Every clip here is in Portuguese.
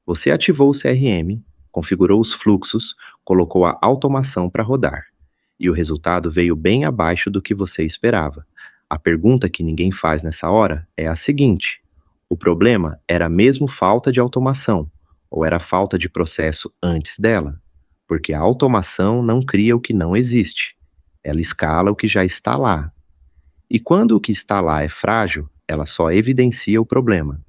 Você ativou o CRM, configurou os fluxos, colocou a automação para rodar. E o resultado veio bem abaixo do que você esperava. A pergunta que ninguém faz nessa hora é a seguinte: o problema era mesmo falta de automação, ou era falta de processo antes dela? Porque a automação não cria o que não existe, ela escala o que já está lá. E quando o que está lá é frágil, ela só evidencia o problema.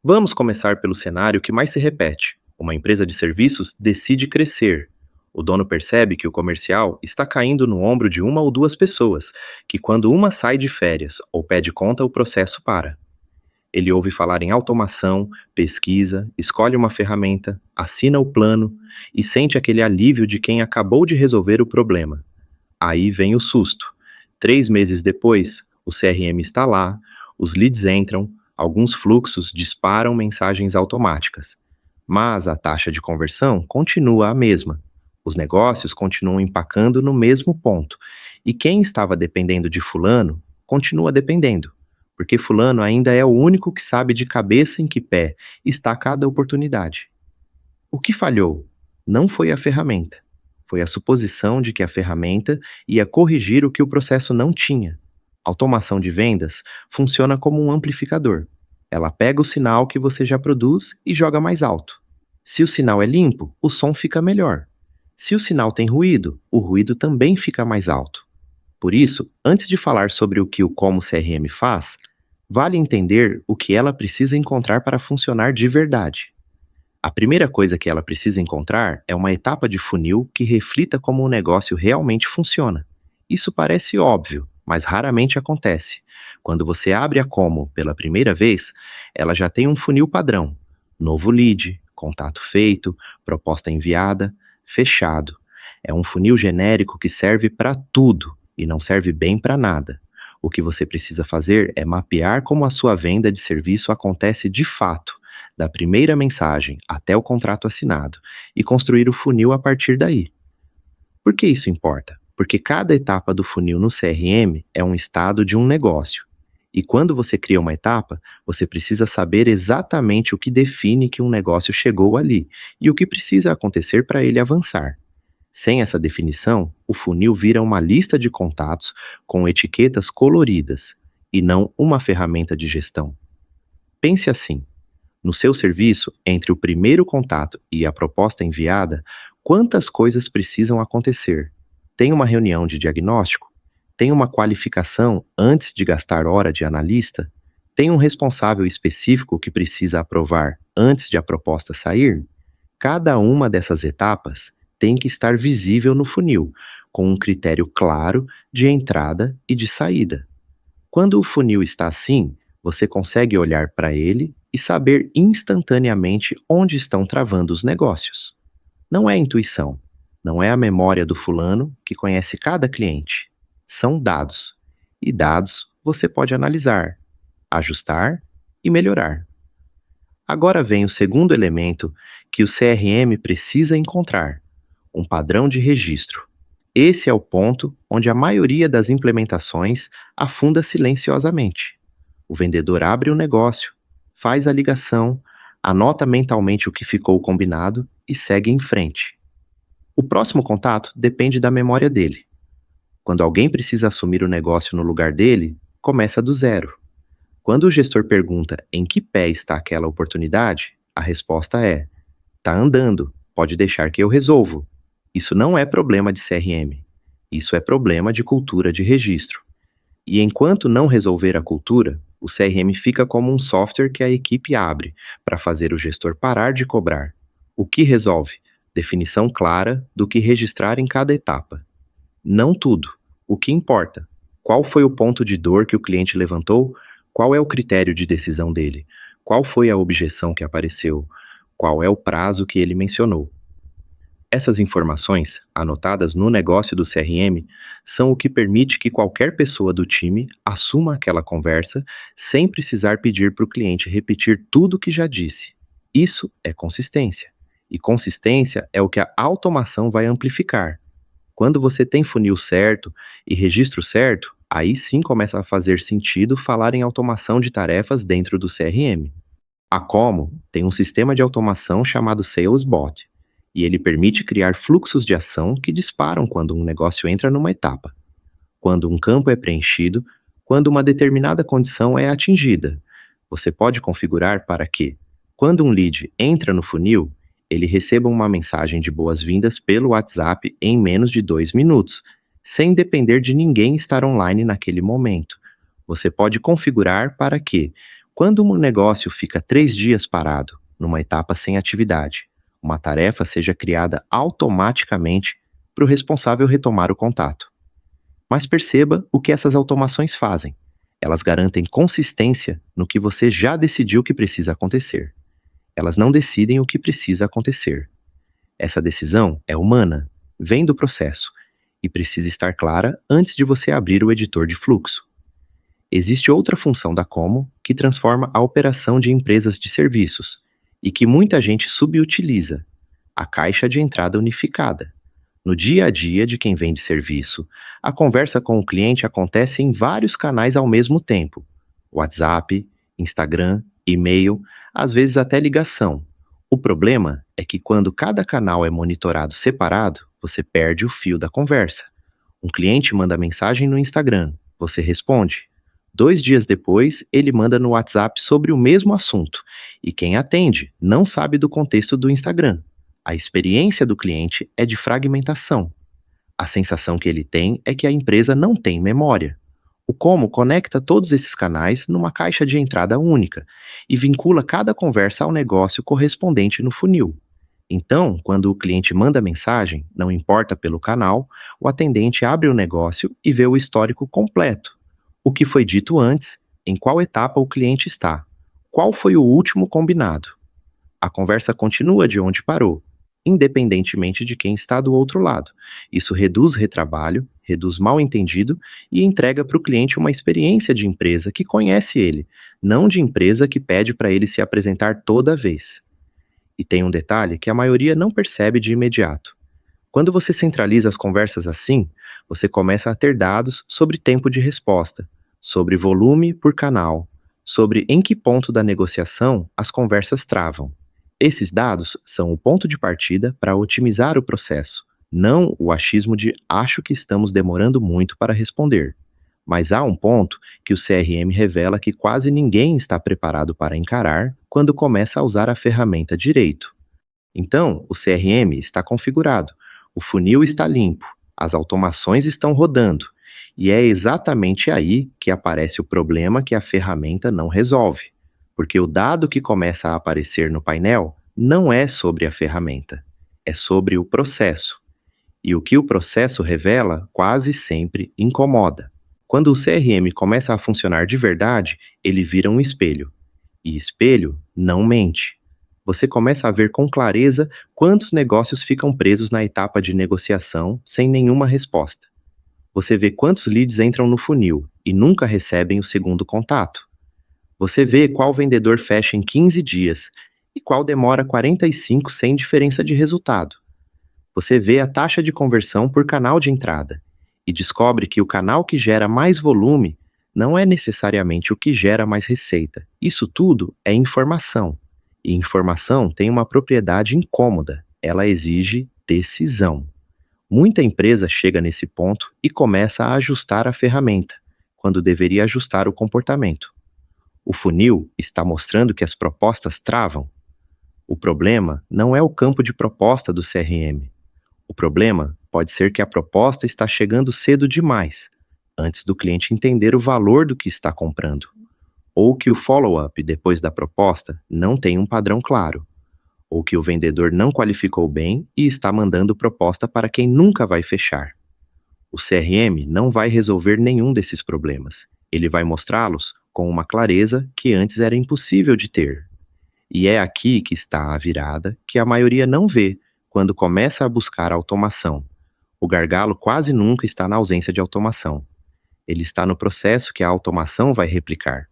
Vamos começar pelo cenário que mais se repete. Uma empresa de serviços decide crescer. O dono percebe que o comercial está caindo no ombro de uma ou duas pessoas, que quando uma sai de férias ou pede conta, o processo para. Ele ouve falar em automação, pesquisa, escolhe uma ferramenta, assina o plano e sente aquele alívio de quem acabou de resolver o problema. Aí vem o susto. 3 meses depois, o CRM está lá, os leads entram, alguns fluxos disparam mensagens automáticas. Mas a taxa de conversão continua a mesma. Os negócios continuam empacando no mesmo ponto. E quem estava dependendo de Fulano, continua dependendo. Porque Fulano ainda é o único que sabe de cabeça em que pé está cada oportunidade. O que falhou? Não foi a ferramenta. Foi a suposição de que a ferramenta ia corrigir o que o processo não tinha. Automação de vendas funciona como um amplificador. Ela pega o sinal que você já produz e joga mais alto. Se o sinal é limpo, o som fica melhor. Se o sinal tem ruído, o ruído também fica mais alto. Por isso, antes de falar sobre o que o Como CRM faz, vale entender o que ela precisa encontrar para funcionar de verdade. A primeira coisa que ela precisa encontrar é uma etapa de funil que reflita como o negócio realmente funciona. Isso parece óbvio, mas raramente acontece. Quando você abre a Como pela primeira vez, ela já tem um funil padrão: novo lead, contato feito, proposta enviada, fechado. É um funil genérico que serve para tudo e não serve bem para nada. O que você precisa fazer é mapear como a sua venda de serviço acontece de fato, da primeira mensagem até o contrato assinado, e construir o funil a partir daí. Por que isso importa? Porque cada etapa do funil no CRM é um estado de um negócio. E quando você cria uma etapa, você precisa saber exatamente o que define que um negócio chegou ali e o que precisa acontecer para ele avançar. Sem essa definição, o funil vira uma lista de contatos com etiquetas coloridas e não uma ferramenta de gestão. Pense assim: no seu serviço, entre o primeiro contato e a proposta enviada, quantas coisas precisam acontecer? Tem uma reunião de diagnóstico? Tem uma qualificação antes de gastar hora de analista? Tem um responsável específico que precisa aprovar antes de a proposta sair? Cada uma dessas etapas tem que estar visível no funil, com um critério claro de entrada e de saída. Quando o funil está assim, você consegue olhar para ele e saber instantaneamente onde estão travando os negócios. Não é intuição, não é a memória do fulano que conhece cada cliente. São dados. E dados você pode analisar, ajustar e melhorar. Agora vem o segundo elemento que o CRM precisa encontrar: um padrão de registro. Esse é o ponto onde a maioria das implementações afunda silenciosamente. O vendedor abre o negócio, faz a ligação, anota mentalmente o que ficou combinado e segue em frente. O próximo contato depende da memória dele. Quando alguém precisa assumir o negócio no lugar dele, começa do zero. Quando o gestor pergunta em que pé está aquela oportunidade, a resposta é: "Tá andando, pode deixar que eu resolvo." Isso não é problema de CRM. Isso é problema de cultura de registro. E enquanto não resolver a cultura, o CRM fica como um software que a equipe abre para fazer o gestor parar de cobrar. O que resolve? Definição clara do que registrar em cada etapa. Não tudo. O que importa? Qual foi o ponto de dor que o cliente levantou? Qual é o critério de decisão dele? Qual foi a objeção que apareceu? Qual é o prazo que ele mencionou? Essas informações, anotadas no negócio do CRM, são o que permite que qualquer pessoa do time assuma aquela conversa sem precisar pedir para o cliente repetir tudo o que já disse. Isso é consistência. E consistência é o que a automação vai amplificar. Quando você tem funil certo e registro certo, aí sim começa a fazer sentido falar em automação de tarefas dentro do CRM. A Como tem um sistema de automação chamado SalesBot, e ele permite criar fluxos de ação que disparam quando um negócio entra numa etapa, quando um campo é preenchido, quando uma determinada condição é atingida. Você pode configurar para que, quando um lead entra no funil, ele receba uma mensagem de boas-vindas pelo WhatsApp em menos de 2 minutos, sem depender de ninguém estar online naquele momento. Você pode configurar para que, quando um negócio fica 3 dias parado, numa etapa sem atividade, uma tarefa seja criada automaticamente para o responsável retomar o contato. Mas perceba o que essas automações fazem. Elas garantem consistência no que você já decidiu que precisa acontecer. Elas não decidem o que precisa acontecer. Essa decisão é humana, vem do processo e precisa estar clara antes de você abrir o editor de fluxo. Existe outra função da Como que transforma a operação de empresas de serviços e que muita gente subutiliza: a caixa de entrada unificada. No dia a dia de quem vende serviço, a conversa com o cliente acontece em vários canais ao mesmo tempo: WhatsApp, Instagram, e-mail, às vezes até ligação. O problema é que quando cada canal é monitorado separado, você perde o fio da conversa. Um cliente manda mensagem no Instagram, você responde. 2 dias depois, ele manda no WhatsApp sobre o mesmo assunto, e quem atende não sabe do contexto do Instagram. A experiência do cliente é de fragmentação. A sensação que ele tem é que a empresa não tem memória. O Como conecta todos esses canais numa caixa de entrada única e vincula cada conversa ao negócio correspondente no funil. Então, quando o cliente manda mensagem, não importa pelo canal, o atendente abre o negócio e vê o histórico completo. O que foi dito antes, em qual etapa o cliente está, qual foi o último combinado. A conversa continua de onde parou, independentemente de quem está do outro lado. Isso reduz retrabalho, reduz mal-entendido e entrega para o cliente uma experiência de empresa que conhece ele, não de empresa que pede para ele se apresentar toda vez. E tem um detalhe que a maioria não percebe de imediato. Quando você centraliza as conversas assim, você começa a ter dados sobre tempo de resposta, sobre volume por canal, sobre em que ponto da negociação as conversas travam. Esses dados são o ponto de partida para otimizar o processo, não o achismo de acho que estamos demorando muito para responder. Mas há um ponto que o CRM revela que quase ninguém está preparado para encarar quando começa a usar a ferramenta direito. Então, o CRM está configurado, o funil está limpo, as automações estão rodando, e é exatamente aí que aparece o problema que a ferramenta não resolve, porque o dado que começa a aparecer no painel não é sobre a ferramenta, é sobre o processo. E o que o processo revela quase sempre incomoda. Quando o CRM começa a funcionar de verdade, ele vira um espelho. E espelho não mente. Você começa a ver com clareza quantos negócios ficam presos na etapa de negociação sem nenhuma resposta. Você vê quantos leads entram no funil e nunca recebem o segundo contato. Você vê qual vendedor fecha em 15 dias e qual demora 45 sem diferença de resultado. Você vê a taxa de conversão por canal de entrada e descobre que o canal que gera mais volume não é necessariamente o que gera mais receita. Isso tudo é informação. E informação tem uma propriedade incômoda. Ela exige decisão. Muita empresa chega nesse ponto e começa a ajustar a ferramenta, quando deveria ajustar o comportamento. O funil está mostrando que as propostas travam. O problema não é o campo de proposta do CRM. O problema pode ser que a proposta está chegando cedo demais, antes do cliente entender o valor do que está comprando, ou que o follow-up depois da proposta não tem um padrão claro, ou que o vendedor não qualificou bem e está mandando proposta para quem nunca vai fechar. O CRM não vai resolver nenhum desses problemas. Ele vai mostrá-los com uma clareza que antes era impossível de ter. E é aqui que está a virada que a maioria não vê quando começa a buscar automação. O gargalo quase nunca está na ausência de automação. Ele está no processo que a automação vai replicar.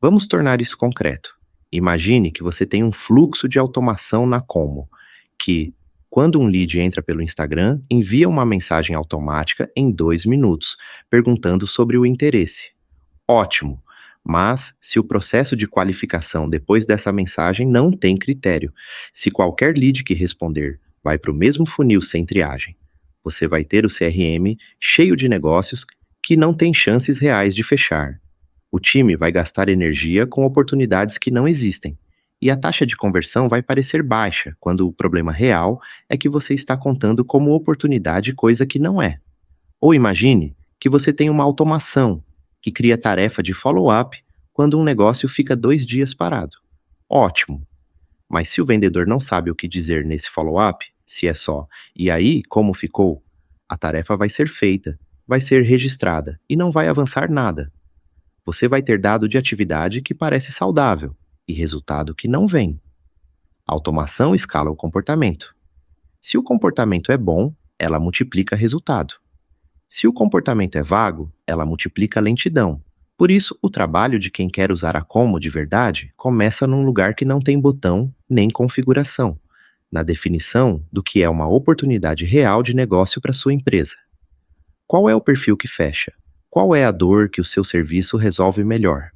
Vamos tornar isso concreto. Imagine que você tem um fluxo de automação na Como, que, Quando um lead entra pelo Instagram, envia uma mensagem automática em 2 minutos, perguntando sobre o interesse. Ótimo! Mas se o processo de qualificação depois dessa mensagem não tem critério, se qualquer lead que responder vai para o mesmo funil sem triagem, você vai ter o CRM cheio de negócios que não têm chances reais de fechar. O time vai gastar energia com oportunidades que não existem. E a taxa de conversão vai parecer baixa, quando o problema real é que você está contando como oportunidade coisa que não é. Ou imagine que você tem uma automação que cria tarefa de follow-up quando um negócio fica 2 dias parado. Ótimo! Mas se o vendedor não sabe o que dizer nesse follow-up, se é só "e aí, como ficou?", a tarefa vai ser feita, vai ser registrada e não vai avançar nada. Você vai ter dado de atividade que parece saudável e resultado que não vem. A automação escala o comportamento. Se o comportamento é bom, ela multiplica resultado. Se o comportamento é vago, ela multiplica lentidão. Por isso, o trabalho de quem quer usar a Como de verdade começa num lugar que não tem botão nem configuração, na definição do que é uma oportunidade real de negócio para sua empresa. Qual é o perfil que fecha? Qual é a dor que o seu serviço resolve melhor?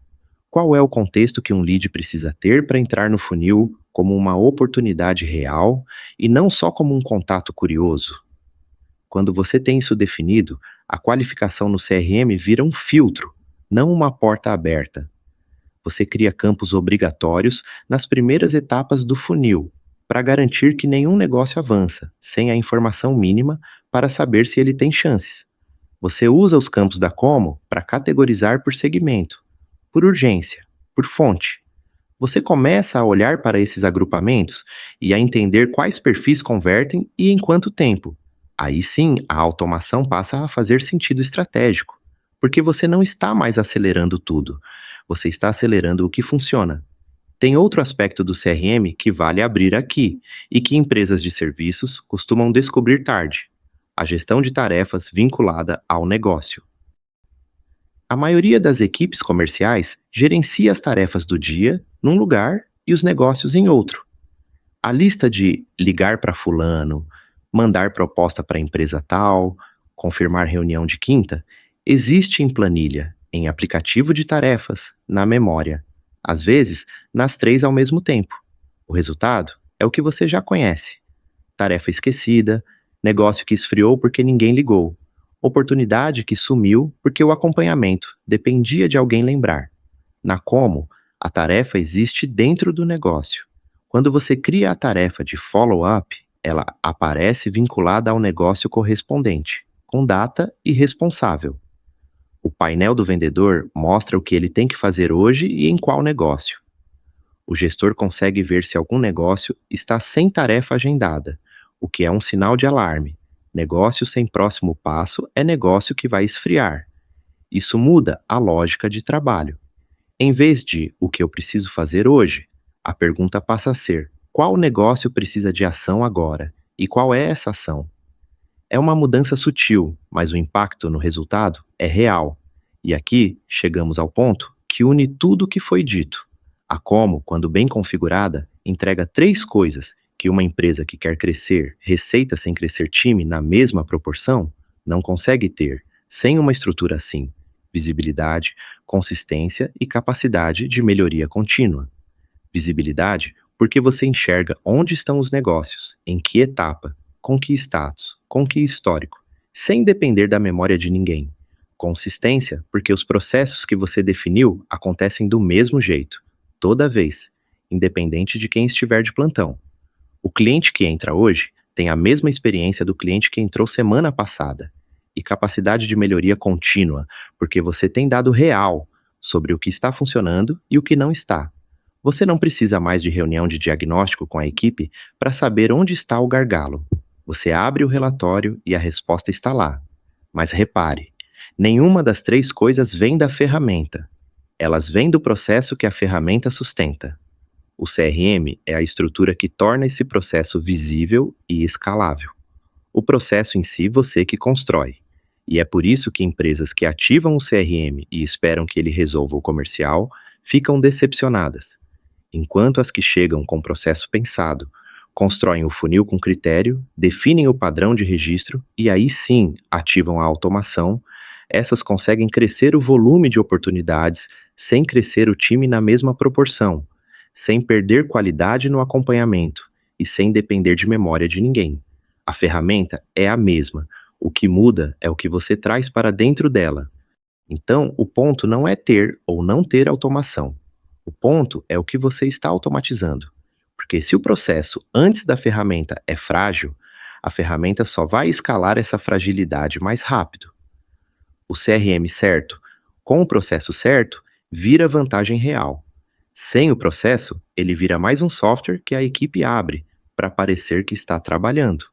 Qual é o contexto que um lead precisa ter para entrar no funil como uma oportunidade real e não só como um contato curioso? Quando você tem isso definido, a qualificação no CRM vira um filtro, não uma porta aberta. Você cria campos obrigatórios nas primeiras etapas do funil, para garantir que nenhum negócio avança, sem a informação mínima para saber se ele tem chances. Você usa os campos da Como para categorizar por segmento, por urgência, por fonte. Você começa a olhar para esses agrupamentos e a entender quais perfis convertem e em quanto tempo. Aí sim, a automação passa a fazer sentido estratégico, porque você não está mais acelerando tudo, você está acelerando o que funciona. Tem outro aspecto do CRM que vale abrir aqui e que empresas de serviços costumam descobrir tarde: a gestão de tarefas vinculada ao negócio. A maioria das equipes comerciais gerencia as tarefas do dia num lugar e os negócios em outro. A lista de ligar para fulano, mandar proposta para a empresa tal, confirmar reunião de quinta, existe em planilha, em aplicativo de tarefas, na memória. Às vezes, nas 3 ao mesmo tempo. O resultado é o que você já conhece: tarefa esquecida, negócio que esfriou porque ninguém ligou, oportunidade que sumiu porque o acompanhamento dependia de alguém lembrar. Na Como, a tarefa existe dentro do negócio. Quando você cria a tarefa de follow-up, ela aparece vinculada ao negócio correspondente, com data e responsável. O painel do vendedor mostra o que ele tem que fazer hoje e em qual negócio. O gestor consegue ver se algum negócio está sem tarefa agendada, o que é um sinal de alarme. Negócio sem próximo passo é negócio que vai esfriar. Isso muda a lógica de trabalho. Em vez de "o que eu preciso fazer hoje?", a pergunta passa a ser: qual negócio precisa de ação agora? E qual é essa ação? É uma mudança sutil, mas o impacto no resultado é real. E aqui chegamos ao ponto que une tudo o que foi dito. A Como, quando bem configurada, entrega 3 coisas que uma empresa que quer crescer receita sem crescer time na mesma proporção não consegue ter sem uma estrutura assim: visibilidade, consistência e capacidade de melhoria contínua. Visibilidade, porque você enxerga onde estão os negócios, em que etapa, com que status, com que histórico, sem depender da memória de ninguém. Consistência, porque os processos que você definiu acontecem do mesmo jeito, toda vez, independente de quem estiver de plantão. O cliente que entra hoje tem a mesma experiência do cliente que entrou semana passada. E capacidade de melhoria contínua, porque você tem dado real sobre o que está funcionando e o que não está. Você não precisa mais de reunião de diagnóstico com a equipe para saber onde está o gargalo. Você abre o relatório e a resposta está lá. Mas repare, nenhuma das 3 coisas vem da ferramenta. Elas vêm do processo que a ferramenta sustenta. O CRM é a estrutura que torna esse processo visível e escalável. O processo em si você que constrói. E é por isso que empresas que ativam o CRM e esperam que ele resolva o comercial ficam decepcionadas, enquanto as que chegam com o processo pensado, Constroem o funil com critério, definem o padrão de registro e aí sim ativam a automação. Essas conseguem crescer o volume de oportunidades sem crescer o time na mesma proporção, sem perder qualidade no acompanhamento e sem depender de memória de ninguém. A ferramenta é a mesma, o que muda é o que você traz para dentro dela. Então, o ponto não é ter ou não ter automação. O ponto é o que você está automatizando. Porque se o processo antes da ferramenta é frágil, a ferramenta só vai escalar essa fragilidade mais rápido. O CRM certo, com o processo certo, vira vantagem real. Sem o processo, ele vira mais um software que a equipe abre para parecer que está trabalhando.